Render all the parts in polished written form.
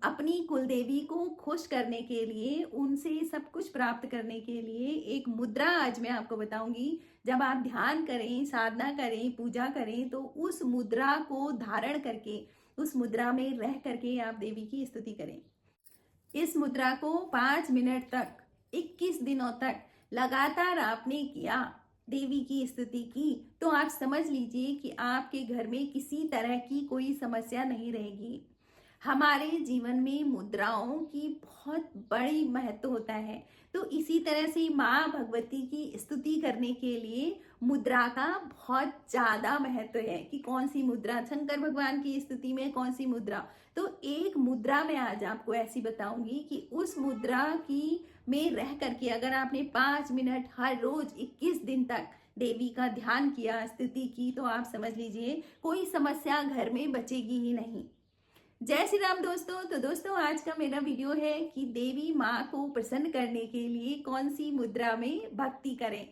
अपनी कुलदेवी को खुश करने के लिए, उनसे सब कुछ प्राप्त करने के लिए एक मुद्रा आज मैं आपको बताऊंगी। जब आप ध्यान करें, साधना करें, पूजा करें, तो उस मुद्रा को धारण करके, उस मुद्रा में रह करके आप देवी की स्तुति करें। इस मुद्रा को 5 मिनट तक, 21 दिनों तक लगातार आपने किया, देवी की स्तुति की, तो आप समझ लीजिए कि आपके घर में किसी तरह की कोई समस्या नहीं रहेगी। हमारे जीवन में मुद्राओं की बहुत बड़ी महत्व होता है। तो इसी तरह से माँ भगवती की स्तुति करने के लिए मुद्रा का बहुत ज्यादा महत्व है कि कौन सी मुद्रा, शंकर भगवान की स्तुति में कौन सी मुद्रा। तो एक मुद्रा मैं आज आपको ऐसी बताऊंगी कि उस मुद्रा की में रह करके अगर आपने 5 मिनट हर रोज 21 दिन तक देवी का ध्यान किया, स्तुति की, तो आप समझ लीजिए कोई समस्या घर में बचेगी ही नहीं। जय श्री राम दोस्तों। तो दोस्तों, आज का मेरा वीडियो है कि देवी माँ को प्रसन्न करने के लिए कौन सी मुद्रा में भक्ति करें।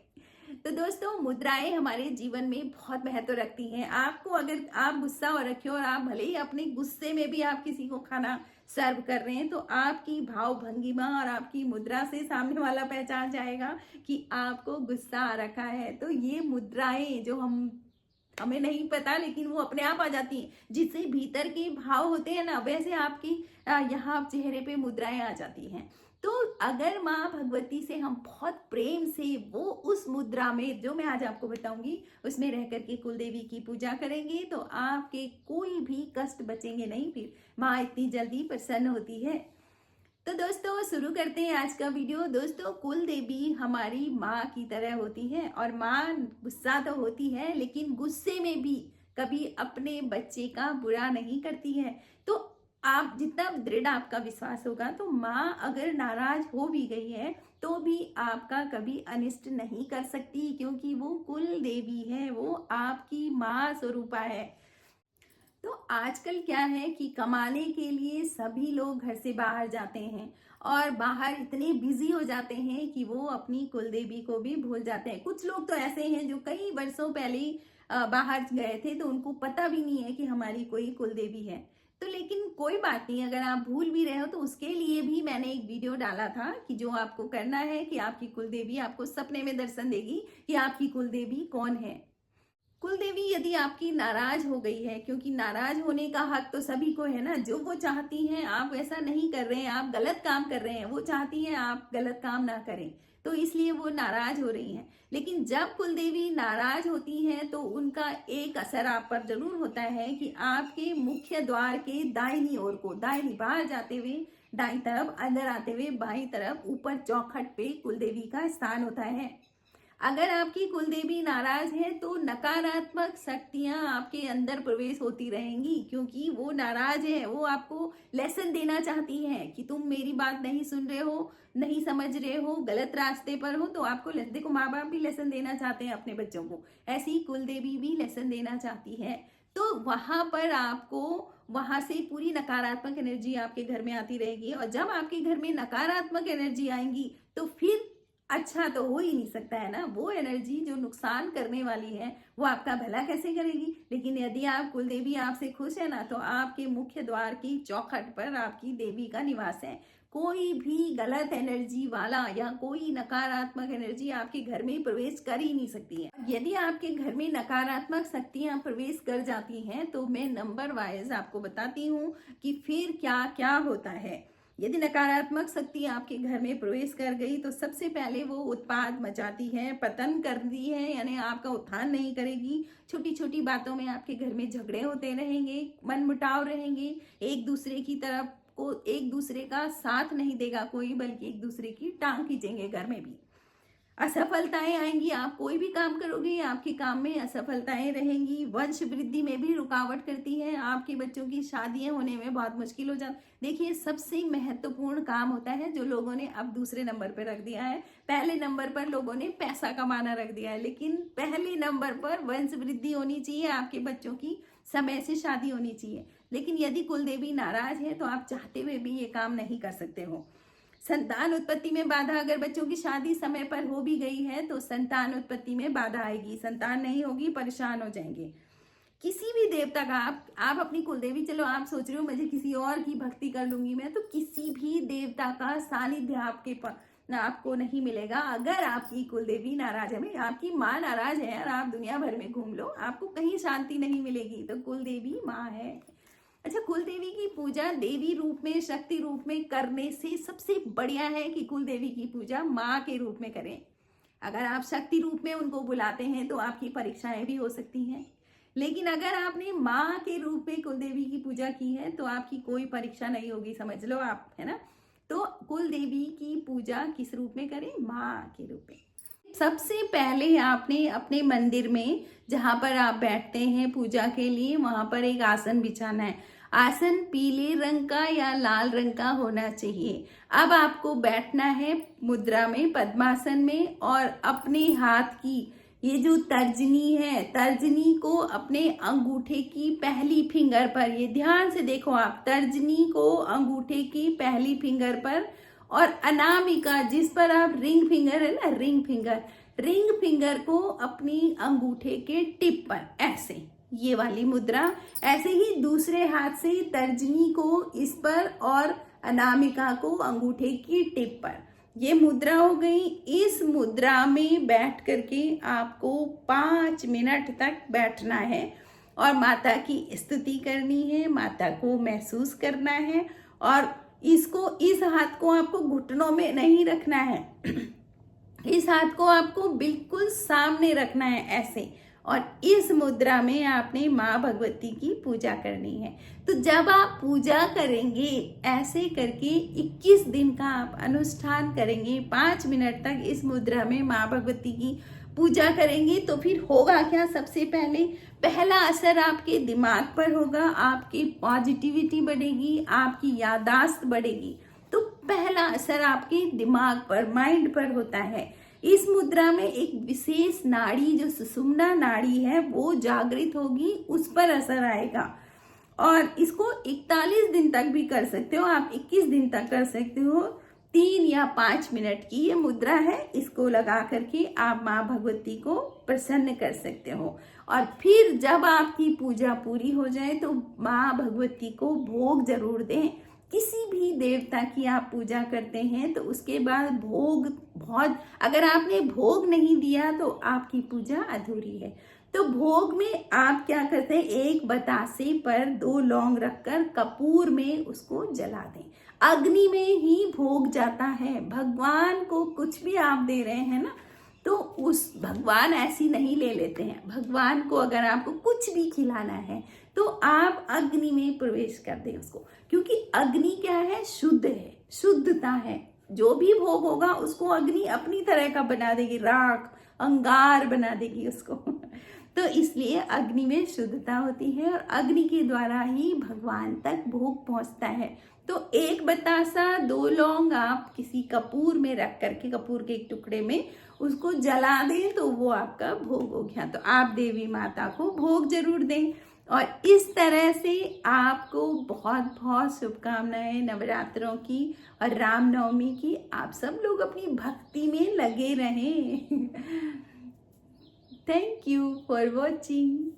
तो दोस्तों, मुद्राएं हमारे जीवन में बहुत महत्व रखती हैं। आपको अगर आप गुस्सा हो रखे हो और आप भले ही अपने गुस्से में भी आप किसी को खाना सर्व कर रहे हैं, तो आपकी भाव भंगिमा और आपकी मुद्रा से सामने वाला पहचान जाएगा कि आपको गुस्सा आ रखा है। तो ये मुद्राएं जो हमें नहीं पता, लेकिन वो अपने आप आ जाती हैं। जिससे भीतर के भाव होते हैं ना, वैसे आपकी यहाँ चेहरे पे मुद्राएं आ जाती हैं। तो अगर माँ भगवती से हम बहुत प्रेम से वो उस मुद्रा में जो मैं आज आपको बताऊंगी उसमें रह करके कुलदेवी की पूजा करेंगे, तो आपके कोई भी कष्ट बचेंगे नहीं। फिर माँ इतनी जल्दी प्रसन्न होती है। तो दोस्तों, शुरू करते हैं आज का वीडियो। दोस्तों, कुल देवी हमारी माँ की तरह होती है और माँ गुस्सा तो होती है, लेकिन गुस्से में भी कभी अपने बच्चे का बुरा नहीं करती है। तो आप जितना दृढ़ आपका विश्वास होगा, तो माँ अगर नाराज हो भी गई है तो भी आपका कभी अनिष्ट नहीं कर सकती, क्योंकि वो कुल देवी है, वो आपकी माँ स्वरूपा है। तो आजकल क्या है कि कमाने के लिए सभी लोग घर से बाहर जाते हैं और बाहर इतने बिजी हो जाते हैं कि वो अपनी कुलदेवी को भी भूल जाते हैं। कुछ लोग तो ऐसे हैं जो कई वर्षों पहले ही बाहर गए थे, तो उनको पता भी नहीं है कि हमारी कोई कुलदेवी है। तो लेकिन कोई बात नहीं, अगर आप भूल भी रहे हो तो उसके लिए भी मैंने एक वीडियो डाला था कि जो आपको करना है कि आपकी कुलदेवी आपको सपने में दर्शन देगी कि आपकी कुलदेवी कौन है। कुलदेवी यदि आपकी नाराज हो गई है, क्योंकि नाराज होने का हक तो सभी को है ना, जो वो चाहती हैं आप वैसा नहीं कर रहे हैं, आप गलत काम कर रहे हैं, वो चाहती हैं आप गलत काम ना करें, तो इसलिए वो नाराज हो रही हैं। लेकिन जब कुलदेवी नाराज होती हैं तो उनका एक असर आप पर जरूर होता है कि आपके मुख्य द्वार के दाहिनी ओर को, दाहिनी बाहर जाते हुए दाई तरफ, अंदर आते हुए बाई तरफ, ऊपर चौखट पे कुलदेवी का स्थान होता है। अगर आपकी कुलदेवी नाराज है तो नकारात्मक शक्तियां आपके अंदर प्रवेश होती रहेंगी, क्योंकि वो नाराज है। वो आपको लेसन देना चाहती हैं कि तुम मेरी बात नहीं सुन रहे हो, नहीं समझ रहे हो, गलत रास्ते पर हो। तो आपको देखो, माँ बाप भी लेसन देना चाहते हैं अपने बच्चों को, ऐसी कुलदेवी भी लेसन देना चाहती है। तो वहां पर आपको वहां से पूरी नकारात्मक एनर्जी आपके घर में आती रहेगी, और जब आपके घर में नकारात्मक एनर्जी आएंगी तो फिर अच्छा तो हो ही नहीं सकता है ना। वो एनर्जी जो नुकसान करने वाली है वो आपका भला कैसे करेगी। लेकिन यदि आप कुलदेवी आपसे खुश है ना, तो आपके मुख्य द्वार की चौखट पर आपकी देवी का निवास है। कोई भी गलत एनर्जी वाला या कोई नकारात्मक एनर्जी आपके घर में प्रवेश कर ही नहीं सकती है। यदि आपके घर में नकारात्मक शक्तियां प्रवेश कर जाती हैं तो मैं नंबर वाइज आपको बताती हूँ कि फिर क्या क्या होता है। यदि नकारात्मक शक्ति आपके घर में प्रवेश कर गई तो सबसे पहले वो उत्पाद मचाती है, पतन करती है, यानी आपका उत्थान नहीं करेगी। छोटी छोटी बातों में आपके घर में झगड़े होते रहेंगे, मनमुटाव रहेंगे, एक दूसरे की तरफ को एक दूसरे का साथ नहीं देगा कोई, बल्कि एक दूसरे की टांग खींचेंगे। घर में भी असफलताएं आएंगी। आप कोई भी काम करोगे, आपके काम में असफलताएं रहेंगी। वंश वृद्धि में भी रुकावट करती है। आपके बच्चों की शादियां होने में बहुत मुश्किल हो जाती। देखिए, सबसे महत्वपूर्ण काम होता है जो लोगों ने अब दूसरे नंबर पर रख दिया है। पहले नंबर पर लोगों ने पैसा कमाना रख दिया है, लेकिन पहले नंबर पर वंश वृद्धि होनी चाहिए। आपके बच्चों की समय से शादी होनी चाहिए। लेकिन यदि कुलदेवी नाराज है तो आप चाहते हुए भी ये काम नहीं कर सकते हो। संतान उत्पत्ति में बाधा, अगर बच्चों की शादी समय पर हो भी गई है तो संतान उत्पत्ति में बाधा आएगी, संतान नहीं होगी, परेशान हो जाएंगे। किसी भी देवता का आप अपनी कुलदेवी, चलो आप सोच रहे हो मुझे किसी और की भक्ति कर लूंगी मैं, तो किसी भी देवता का सानिध्य आपको नहीं मिलेगा अगर आपकी कुलदेवी नाराज है। आपकी माँ नाराज है और आप दुनिया भर में घूम लो, आपको कहीं शांति नहीं मिलेगी। तो कुलदेवी माँ है। अच्छा, कुलदेवी की पूजा देवी रूप में, शक्ति रूप में करने से सबसे बढ़िया है कि कुलदेवी की पूजा माँ के रूप में करें। अगर आप शक्ति रूप में उनको बुलाते हैं तो आपकी परीक्षाएं भी हो सकती हैं, लेकिन अगर आपने माँ के रूप में कुलदेवी की पूजा की है तो आपकी कोई परीक्षा नहीं होगी, समझ लो आप, है ना। तो कुलदेवी की पूजा किस रूप में करें? माँ के रूप में। सबसे पहले आपने अपने मंदिर में जहाँ पर आप बैठते हैं पूजा के लिए, वहां पर एक आसन बिछाना है। आसन पीले रंग का या लाल रंग का होना चाहिए। अब आपको बैठना है मुद्रा में, पद्मासन में, और अपने हाथ की ये जो तर्जनी है, तर्जनी को अपने अंगूठे की पहली फिंगर पर, ये ध्यान से देखो आप, तर्जनी को अंगूठे की पहली फिंगर पर, और अनामिका जिस पर आप रिंग फिंगर है ना, रिंग फिंगर को अपनी अंगूठे के टिप पर, ऐसे, ये वाली मुद्रा। ऐसे ही दूसरे हाथ से तर्जनी को इस पर और अनामिका को अंगूठे की टिप पर, ये मुद्रा हो गई। इस मुद्रा में बैठ करके आपको 5 मिनट तक बैठना है और माता की स्तुति करनी है, माता को महसूस करना है। और इस हाथ को आपको घुटनों में नहीं रखना है, इस हाथ को आपको बिल्कुल सामने रखना है ऐसे, और इस मुद्रा में आपने माँ भगवती की पूजा करनी है। तो जब आप पूजा करेंगे ऐसे करके 21 दिन का आप अनुष्ठान करेंगे, 5 मिनट तक इस मुद्रा में माँ भगवती की पूजा करेंगे, तो फिर होगा क्या? सबसे पहला असर आपके दिमाग पर होगा, आपकी पॉजिटिविटी बढ़ेगी, आपकी याददाश्त बढ़ेगी। तो पहला असर आपके दिमाग पर, माइंड पर होता है। इस मुद्रा में एक विशेष नाड़ी, जो सुषुम्ना नाड़ी है, वो जागृत होगी, उस पर असर आएगा। और इसको 41 दिन तक भी कर सकते हो आप, 21 दिन तक कर सकते हो। 3 या 5 मिनट की ये मुद्रा है, इसको लगा करके आप माँ भगवती को प्रसन्न कर सकते हो। और फिर जब आपकी पूजा पूरी हो जाए तो माँ भगवती को भोग जरूर दें। किसी भी देवता की आप पूजा करते हैं तो उसके बाद भोग अगर आपने भोग नहीं दिया तो आपकी पूजा अधूरी है। तो भोग में आप क्या करते हैं, एक बतासे पर 2 लौंग रखकर कपूर में उसको जला दें। अग्नि में ही भोग जाता है। भगवान को कुछ भी आप दे रहे हैं ना, तो उस भगवान ऐसी नहीं ले लेते हैं। भगवान को अगर आपको कुछ भी खिलाना है तो आप अग्नि में प्रवेश कर दें उसको, क्योंकि अग्नि क्या है? शुद्ध है, शुद्धता है। जो भी भोग होगा उसको अग्नि अपनी तरह का बना देगी, राख, अंगार बना देगी उसको। तो इसलिए अग्नि में शुद्धता होती है और अग्नि के द्वारा ही भगवान तक भोग पहुंचता है। तो एक बतासा 2 लौंग आप किसी कपूर में रख करके, कपूर के एक टुकड़े में उसको जला दें तो वो आपका भोग हो गया। तो आप देवी माता को भोग जरूर दें। और इस तरह से आपको बहुत बहुत शुभकामनाएं नवरात्रों की और रामनवमी की। आप सब लोग अपनी भक्ति में लगे रहें। Thank you for watching.